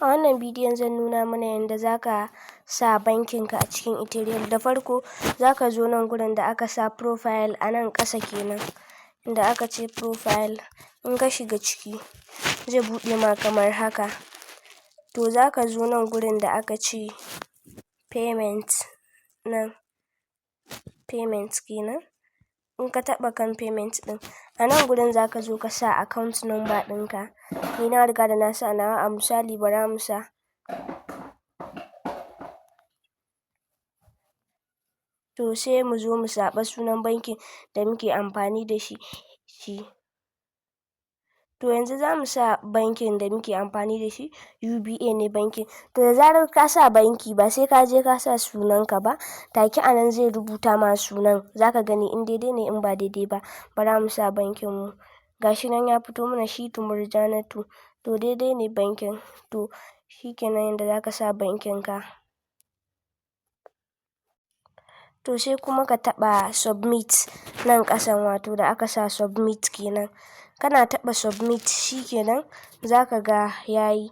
A wannan bidiyon zan nuna mana yanda zaka sa bankin ka a cikin Ethereal. Da farko zaka zo nan gurin da aka sa profile a nan ƙasa kenan, inda aka ce profile. In ka shiga ciki zai buɗe ma kamar haka. To zaka zo nan gurin da aka ce payment, nan payment kenan. In ka taɓa kan payment ɗin, a nan gurin zaka zo ka sa account number ɗinka. Ni na riga da na sa nawa, a misali bara mu sa to sai mu zo mu zaɓa sunan bankin da muke amfani da shi. To yanzu za mu sa bankin da muke amfani da shi, UBA ne bankin. To da zarar ka sa banki ba sai ka je ka sa sunanka ba, take a nan zai rubuta ma sunan, za ka gani in daidai ne in ba daidai ba. Bara mu sa bankinmu, ga shi nan ya fito mana Shitu Murjanatu, to daidai ne bankin. To shi kenan yanda za ka sa bankinka. To sai kuma ka taɓa submit nan ƙasan, wato da aka sa submit kenan. Kana taɓa submit shi kenan za ka ga ya yi.